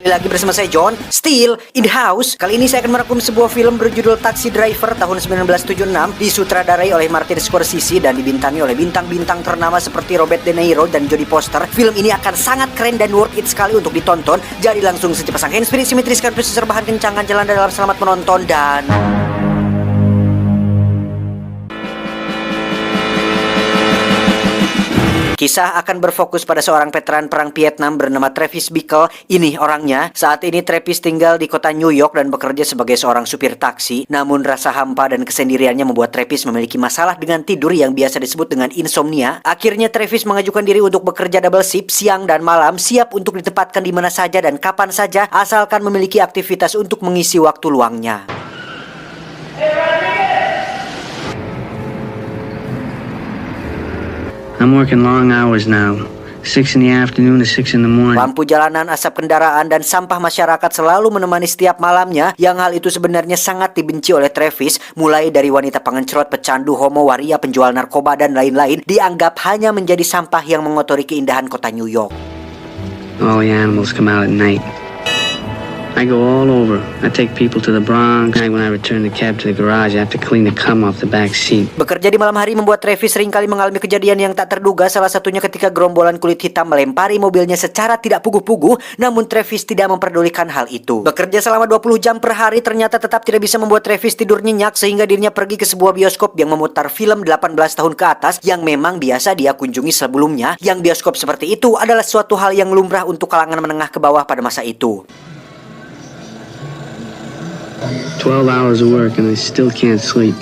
Lagi bersama saya John, Still in the House. Kali ini saya akan merangkum sebuah film berjudul Taxi Driver tahun 1976, disutradarai oleh Martin Scorsese dan dibintangi oleh bintang-bintang ternama seperti Robert De Niro dan Jodie Foster. Film ini akan sangat keren dan worth it sekali untuk ditonton. Jadi langsung saja pasang handsfree, simetriskan posisi bahan kencangkan jalan dalam, selamat menonton dan... Kisah akan berfokus pada seorang veteran perang Vietnam bernama Travis Bickle. Ini orangnya. Saat ini Travis tinggal di kota New York dan bekerja sebagai seorang supir taksi. Namun rasa hampa dan kesendiriannya membuat Travis memiliki masalah dengan tidur yang biasa disebut dengan insomnia. Akhirnya Travis mengajukan diri untuk bekerja double shift siang dan malam, siap untuk ditempatkan di mana saja dan kapan saja, asalkan memiliki aktivitas untuk mengisi waktu luangnya. I'm working long hours now. 6 in the afternoon to 6 in the morning. Lampu jalanan, asap kendaraan, dan sampah masyarakat selalu menemani setiap malamnya, yang hal itu sebenarnya sangat dibenci oleh Travis. Mulai dari wanita pengencrot, pecandu, homo, waria, penjual narkoba, dan lain-lain, dianggap hanya menjadi sampah yang mengotori keindahan kota New York. All the animals come out at night. I go all over. I take people to the Bronx. When I return the cab to the garage, I have to clean the cum off the back seat. Bekerja di malam hari membuat Travis seringkali mengalami kejadian yang tak terduga. Salah satunya ketika gerombolan kulit hitam melempari mobilnya secara tidak puguh-puguh. Namun Travis tidak memperdulikan hal itu. Bekerja selama 20 jam per hari ternyata tetap tidak bisa membuat Travis tidur nyenyak, sehingga dirinya pergi ke sebuah bioskop yang memutar film 18 tahun ke atas yang memang biasa dia kunjungi sebelumnya. Yang bioskop seperti itu adalah suatu hal yang lumrah untuk kalangan menengah ke bawah pada masa itu. 12 hours of work and I still can't sleep.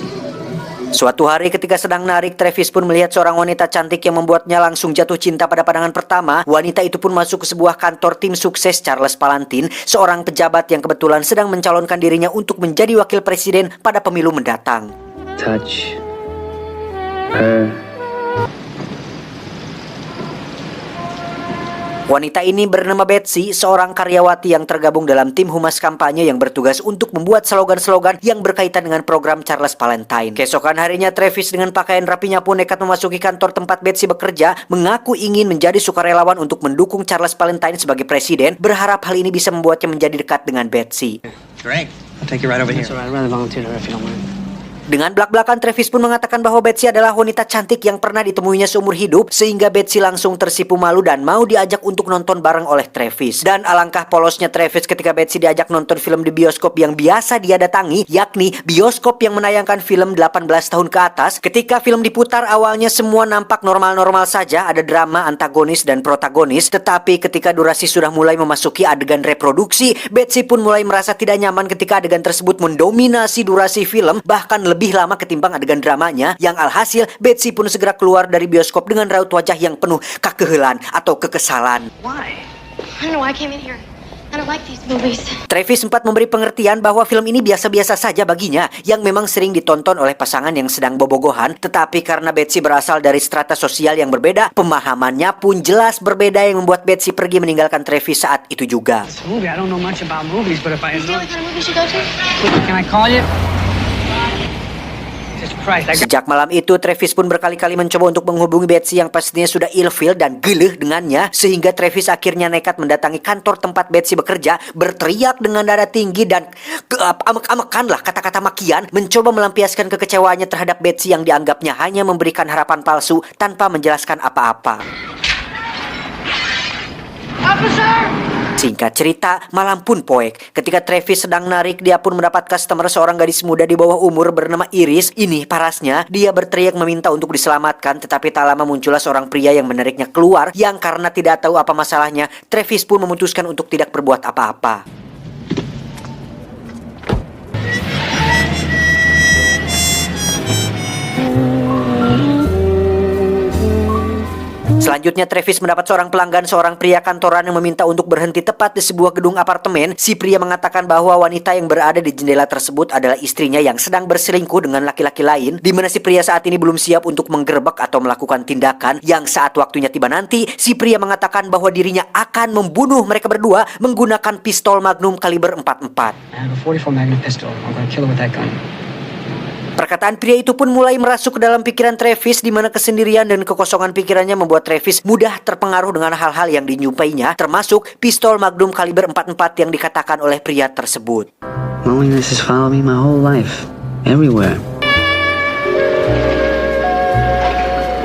Suatu hari ketika sedang narik, Travis pun melihat seorang wanita cantik yang membuatnya langsung jatuh cinta pada pandangan pertama. Wanita itu pun masuk ke sebuah kantor tim sukses Charles Palantin, seorang pejabat yang kebetulan sedang mencalonkan dirinya untuk menjadi wakil presiden pada pemilu mendatang. Touch her. Wanita ini bernama Betsy, seorang karyawati yang tergabung dalam tim humas kampanye yang bertugas untuk membuat slogan-slogan yang berkaitan dengan program Charles Palantine. Keesokan harinya, Travis dengan pakaian rapinya pun nekat memasuki kantor tempat Betsy bekerja, mengaku ingin menjadi sukarelawan untuk mendukung Charles Palantine sebagai presiden, berharap hal ini bisa membuatnya menjadi dekat dengan Betsy. Great. I'll take you right over here. So I'd rather volunteer if you don't mind. Dengan belak-belakan, Travis pun mengatakan bahwa Betsy adalah wanita cantik yang pernah ditemuinya seumur hidup, sehingga Betsy langsung tersipu malu dan mau diajak untuk nonton bareng oleh Travis. Dan alangkah polosnya Travis ketika Betsy diajak nonton film di bioskop yang biasa dia datangi, yakni bioskop yang menayangkan film 18 tahun ke atas. Ketika film diputar, awalnya semua nampak normal-normal saja, ada drama antagonis dan protagonis, tetapi ketika durasi sudah mulai memasuki adegan reproduksi, Betsy pun mulai merasa tidak nyaman ketika adegan tersebut mendominasi durasi film, bahkan lebih lama ketimbang adegan dramanya, yang alhasil Betsy pun segera keluar dari bioskop dengan raut wajah yang penuh kekehelan atau kekesalan. Why? I don't know why I came in here. I don't like these movies. Travis sempat memberi pengertian bahwa film ini biasa-biasa saja baginya, yang memang sering ditonton oleh pasangan yang sedang bobogohan, tetapi karena Betsy berasal dari strata sosial yang berbeda, pemahamannya pun jelas berbeda, yang membuat Betsy pergi meninggalkan Travis saat itu juga. This movie, I don't know much about movies, but if I Is the only kind of movie you go to? can I call you? Jesus Christ, I got... Sejak malam itu, Travis pun berkali-kali mencoba untuk menghubungi Betsy yang pastinya sudah ilfeel dan geleh dengannya, sehingga Travis akhirnya nekat mendatangi kantor tempat Betsy bekerja, berteriak dengan nada tinggi dan amek-amekan lah kata-kata makian, mencoba melampiaskan kekecewaannya terhadap Betsy yang dianggapnya hanya memberikan harapan palsu tanpa menjelaskan apa-apa. Singkat cerita, malam pun poek. Ketika Travis sedang narik, dia pun mendapat customer, seorang gadis muda di bawah umur bernama Iris. Ini parasnya, dia berteriak meminta untuk diselamatkan, tetapi tak lama muncullah seorang pria yang menariknya keluar, yang karena tidak tahu apa masalahnya, Travis pun memutuskan untuk tidak berbuat apa-apa. Selanjutnya, Travis mendapat seorang pelanggan, seorang pria kantoran yang meminta untuk berhenti tepat di sebuah gedung apartemen. Si pria mengatakan bahwa wanita yang berada di jendela tersebut adalah istrinya yang sedang berselingkuh dengan laki-laki lain, di mana si pria saat ini belum siap untuk menggerebek atau melakukan tindakan yang saat waktunya tiba nanti, si pria mengatakan bahwa dirinya akan membunuh mereka berdua menggunakan pistol Magnum kaliber 44. I have a 44 Magnum pistol. I'm gonna kill her with that gun. Perkataan pria itu pun mulai merasuk ke dalam pikiran Travis, di mana kesendirian dan kekosongan pikirannya membuat Travis mudah terpengaruh dengan hal-hal yang dinyumpainya, termasuk pistol Magnum kaliber 44 yang dikatakan oleh pria tersebut. Loneliness has followed me my whole life, everywhere.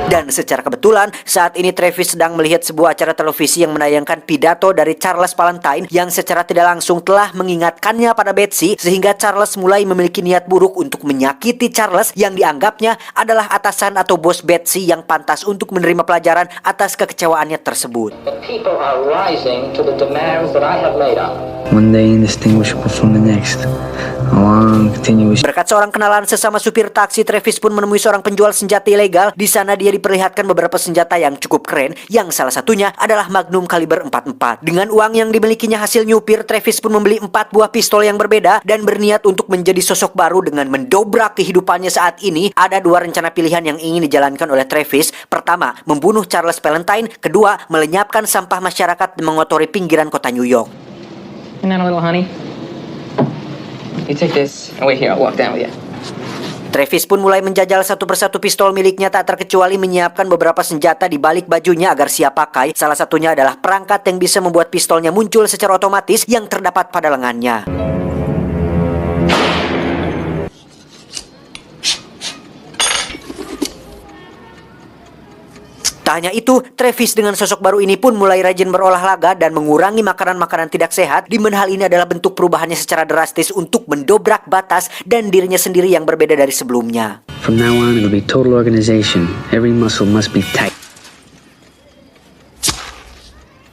Dan secara kebetulan, saat ini Travis sedang melihat sebuah acara televisi yang menayangkan pidato dari Charles Valentine yang secara tidak langsung telah mengingatkannya pada Betsy, sehingga Charles mulai memiliki niat buruk untuk menyakiti Charles yang dianggapnya adalah atasan atau bos Betsy yang pantas untuk menerima pelajaran atas kekecewaannya tersebut. The people are rising to the demands that I have laid on. One day indistinguishable from the next. A long, continuous... Berkat seorang kenalan sesama supir taksi, Travis pun menemui seorang penjual senjata ilegal. Di sana dia diperlihatkan beberapa senjata yang cukup keren, yang salah satunya adalah Magnum kaliber 44. Dengan uang yang dimilikinya hasil nyupir, Travis pun membeli 4 buah pistol yang berbeda dan berniat untuk menjadi sosok baru dengan mendobrak kehidupannya saat ini. Ada 2 rencana pilihan yang ingin dijalankan oleh Travis. Pertama, membunuh Charles Valentine. Kedua, melenyapkan sampah masyarakat dan mengotori pinggiran kota New York. Isn't that a little honey? You take this and wait here. I'll walk down with you. Travis pun mulai menjajal satu persatu pistol miliknya, tak terkecuali menyiapkan beberapa senjata di balik bajunya agar siap pakai. Salah satunya adalah perangkat yang bisa membuat pistolnya muncul secara otomatis yang terdapat pada lengannya. Tak hanya itu, Travis dengan sosok baru ini pun mulai rajin berolahraga dan mengurangi makanan-makanan tidak sehat, di mana hal ini adalah bentuk perubahannya secara drastis untuk mendobrak batas dan dirinya sendiri yang berbeda dari sebelumnya. From now on, it'll be total organization. Every muscle must be tight.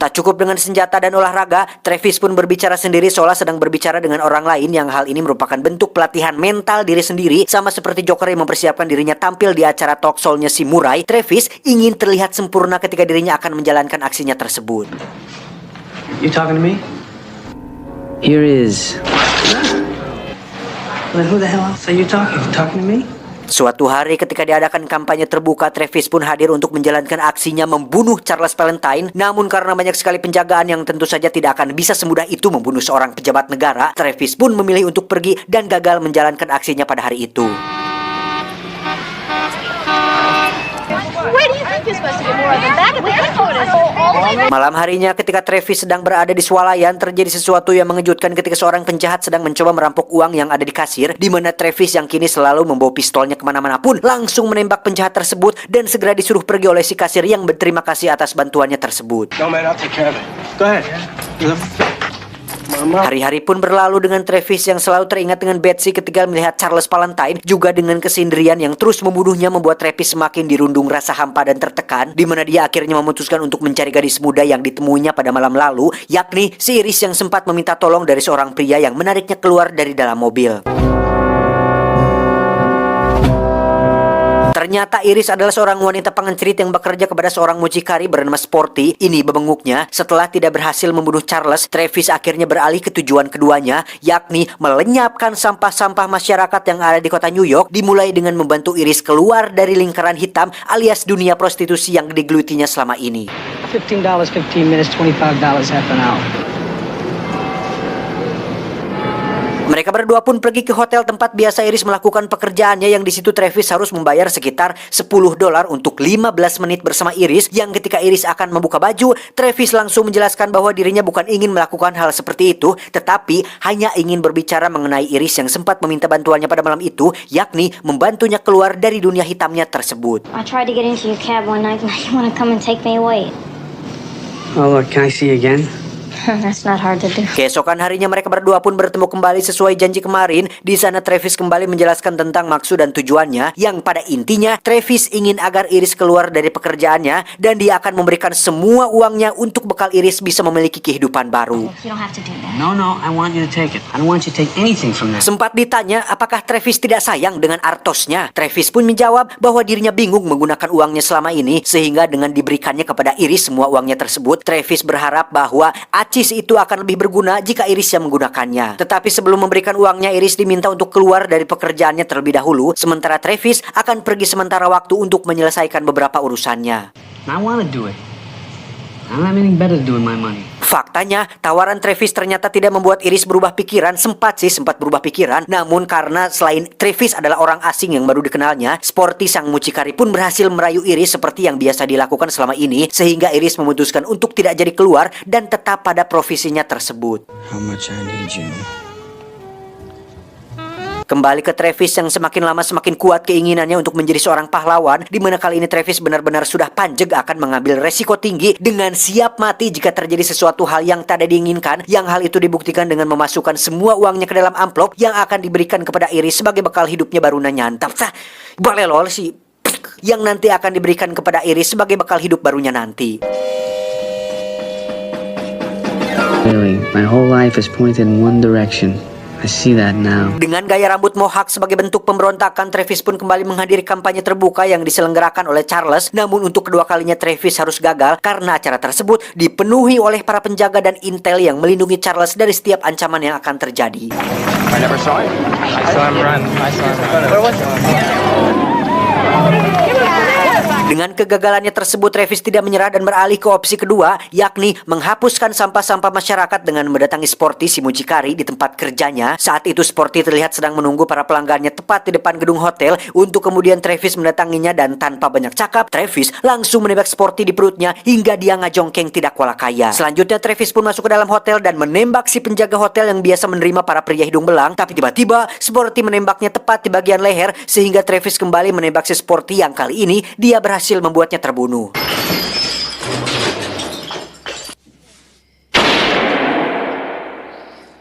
Tak cukup dengan senjata dan olahraga, Travis pun berbicara sendiri seolah sedang berbicara dengan orang lain, yang hal ini merupakan bentuk pelatihan mental diri sendiri. Sama seperti Joker yang mempersiapkan dirinya tampil di acara talk show-nya si Murray, Travis ingin terlihat sempurna ketika dirinya akan menjalankan aksinya tersebut. You talking to me? Here is... Well, then who the hell else are you talking? You talking to me? Suatu hari ketika diadakan kampanye terbuka, Travis pun hadir untuk menjalankan aksinya membunuh Charles Valentine. Namun karena banyak sekali penjagaan yang tentu saja tidak akan bisa semudah itu membunuh seorang pejabat negara, Travis pun memilih untuk pergi dan gagal menjalankan aksinya pada hari itu. Where do you think you're supposed to get more than back at the headquarters? Malam harinya ketika Travis sedang berada di swalayan, terjadi sesuatu yang mengejutkan ketika seorang penjahat sedang mencoba merampok uang yang ada di kasir, di mana Travis yang kini selalu membawa pistolnya kemana-mana pun langsung menembak penjahat tersebut dan segera disuruh pergi oleh si kasir yang berterima kasih atas bantuannya tersebut. No, man, I'll take care of it. Go ahead. Hari-hari pun berlalu dengan Travis yang selalu teringat dengan Betsy ketika melihat Charles Valentine. Juga dengan kesendirian yang terus membunuhnya membuat Travis semakin dirundung rasa hampa dan tertekan, di mana dia akhirnya memutuskan untuk mencari gadis muda yang ditemuinya pada malam lalu, yakni si Iris yang sempat meminta tolong dari seorang pria yang menariknya keluar dari dalam mobil. Ternyata Iris adalah seorang wanita pengencirit yang bekerja kepada seorang mucikari bernama Sporty. Ini bebenguknya, setelah tidak berhasil membunuh Charles, Travis akhirnya beralih ke tujuan keduanya, yakni melenyapkan sampah-sampah masyarakat yang ada di kota New York, dimulai dengan membantu Iris keluar dari lingkaran hitam alias dunia prostitusi yang digelutinya selama ini. $15, 15 minutes, $25 half an hour. Mereka berdua pun pergi ke hotel tempat biasa Iris melakukan pekerjaannya, yang di situ Travis harus membayar sekitar $10 untuk 15 menit bersama Iris, yang ketika Iris akan membuka baju, Travis langsung menjelaskan bahwa dirinya bukan ingin melakukan hal seperti itu, tetapi hanya ingin berbicara mengenai Iris yang sempat meminta bantuannya pada malam itu, yakni membantunya keluar dari dunia hitamnya tersebut. I tried to get into your cab one night. Now you want to come and take me away? Oh, look, can I see you again? That's not hard to do. Keesokan harinya mereka berdua pun bertemu kembali sesuai janji kemarin. Di sana Travis kembali menjelaskan tentang maksud dan tujuannya, yang pada intinya Travis ingin agar Iris keluar dari pekerjaannya dan dia akan memberikan semua uangnya untuk bekal Iris bisa memiliki kehidupan baru. You don't have to do that. No, I want you to take it. I don't want you to take anything from that. Sempat ditanya apakah Travis tidak sayang dengan artosnya. Travis pun menjawab bahwa dirinya bingung menggunakan uangnya selama ini, sehingga dengan diberikannya kepada Iris semua uangnya tersebut, Travis berharap bahwa acis itu akan lebih berguna jika Iris yang menggunakannya. Tetapi sebelum memberikan uangnya, Iris diminta untuk keluar dari pekerjaannya terlebih dahulu, sementara Travis akan pergi sementara waktu untuk menyelesaikan beberapa urusannya. I want to do it. I don't have anything better to do with my money. Faktanya, tawaran Travis ternyata tidak membuat Iris berubah pikiran. Sempat berubah pikiran. Namun karena selain Travis adalah orang asing yang baru dikenalnya, Sporty sang mucikari pun berhasil merayu Iris seperti yang biasa dilakukan selama ini, sehingga Iris memutuskan untuk tidak jadi keluar dan tetap pada profesinya tersebut. How much I need you. Kembali ke Travis yang semakin lama semakin kuat keinginannya untuk menjadi seorang pahlawan, di mana kali ini Travis benar-benar sudah panjeg akan mengambil resiko tinggi dengan siap mati jika terjadi sesuatu hal yang tak diinginkan, yang hal itu dibuktikan dengan memasukkan semua uangnya ke dalam amplop yang akan diberikan kepada Iris sebagai bekal hidupnya barunya nyantap. Balelol sih, yang nanti akan diberikan kepada Iris sebagai bekal hidup barunya nanti. Really, my whole life is pointed in one direction. I see that now. Dengan gaya rambut mohawk sebagai bentuk pemberontakan, Travis pun kembali menghadiri kampanye terbuka yang diselenggarakan oleh Charles. Namun untuk kedua kalinya Travis harus gagal karena acara tersebut dipenuhi oleh para penjaga dan intel yang melindungi Charles dari setiap ancaman yang akan terjadi. I never saw him. I saw him run. Where was he? Dengan kegagalannya tersebut, Travis tidak menyerah dan beralih ke opsi kedua, yakni menghapuskan sampah-sampah masyarakat dengan mendatangi Sporty si mucikari di tempat kerjanya. Saat itu Sporty terlihat sedang menunggu para pelanggannya tepat di depan gedung hotel untuk kemudian Travis mendatanginya, dan tanpa banyak cakap, Travis langsung menembak Sporty di perutnya hingga dia ngajongkeng tidak walakaya. Selanjutnya Travis pun masuk ke dalam hotel dan menembak si penjaga hotel yang biasa menerima para pria hidung belang, tapi tiba-tiba Sporty menembaknya tepat di bagian leher sehingga Travis kembali menembak si Sporty yang kali ini dia berhasil membuatnya terbunuh.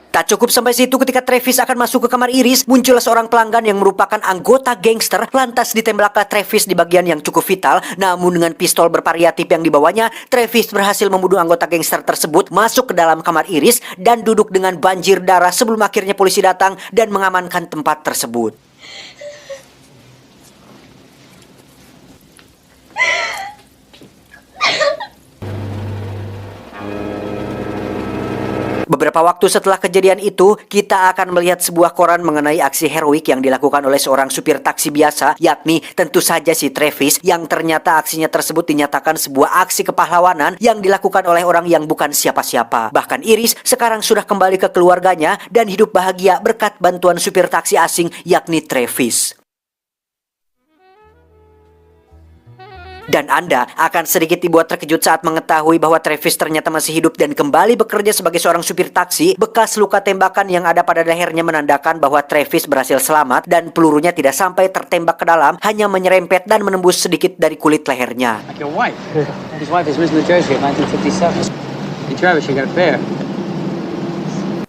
Tak cukup sampai situ, ketika Travis akan masuk ke kamar Iris, muncullah seorang pelanggan yang merupakan anggota gangster. Lantas ditembaklah Travis di bagian yang cukup vital. Namun dengan pistol bervariatif yang dibawanya, Travis berhasil membunuh anggota gangster tersebut, masuk ke dalam kamar Iris dan duduk dengan banjir darah sebelum akhirnya polisi datang dan mengamankan tempat tersebut. Beberapa waktu setelah kejadian itu, kita akan melihat sebuah koran mengenai aksi heroik yang dilakukan oleh seorang supir taksi biasa, yakni tentu saja si Travis, yang ternyata aksinya tersebut dinyatakan sebuah aksi kepahlawanan yang dilakukan oleh orang yang bukan siapa-siapa. Bahkan Iris sekarang sudah kembali ke keluarganya dan hidup bahagia berkat bantuan supir taksi asing, yakni Travis. Dan Anda akan sedikit dibuat terkejut saat mengetahui bahwa Travis ternyata masih hidup dan kembali bekerja sebagai seorang supir taksi. Bekas luka tembakan yang ada pada lehernya menandakan bahwa Travis berhasil selamat dan pelurunya tidak sampai tertembak ke dalam, hanya menyerempet dan menembus sedikit dari kulit lehernya. Like your wife. His wife is Miss New Jersey in 1957. Hey Travis, you got a pair.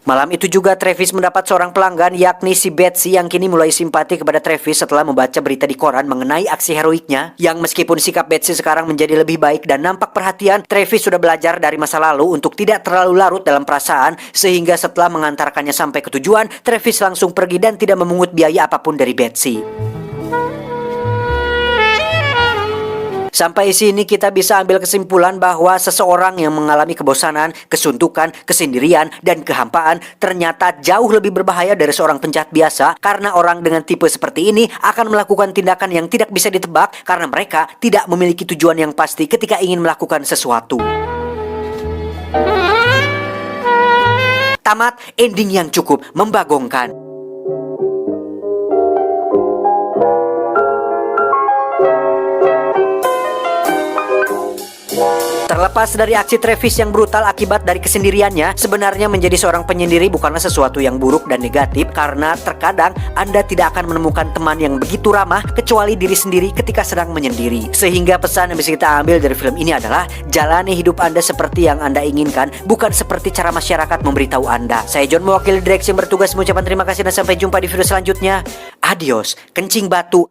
Malam itu juga Travis mendapat seorang pelanggan, yakni si Betsy, yang kini mulai simpati kepada Travis setelah membaca berita di koran mengenai aksi heroiknya. Yang meskipun sikap Betsy sekarang menjadi lebih baik dan nampak perhatian, Travis sudah belajar dari masa lalu untuk tidak terlalu larut dalam perasaan, sehingga setelah mengantarkannya sampai ke tujuan, Travis langsung pergi dan tidak memungut biaya apapun dari Betsy. Sampai sini kita bisa ambil kesimpulan bahwa seseorang yang mengalami kebosanan, kesuntukan, kesendirian, dan kehampaan ternyata jauh lebih berbahaya dari seorang penjahat biasa, karena orang dengan tipe seperti ini akan melakukan tindakan yang tidak bisa ditebak karena mereka tidak memiliki tujuan yang pasti ketika ingin melakukan sesuatu. Tamat ending yang cukup membagongkan. Terlepas dari aksi Travis yang brutal akibat dari kesendiriannya, sebenarnya menjadi seorang penyendiri bukanlah sesuatu yang buruk dan negatif, karena terkadang Anda tidak akan menemukan teman yang begitu ramah kecuali diri sendiri ketika sedang menyendiri. Sehingga pesan yang bisa kita ambil dari film ini adalah jalani hidup Anda seperti yang Anda inginkan, bukan seperti cara masyarakat memberitahu Anda. Saya John, mewakili direksi yang bertugas mengucapkan terima kasih dan sampai jumpa di video selanjutnya. Adios, kencing batu.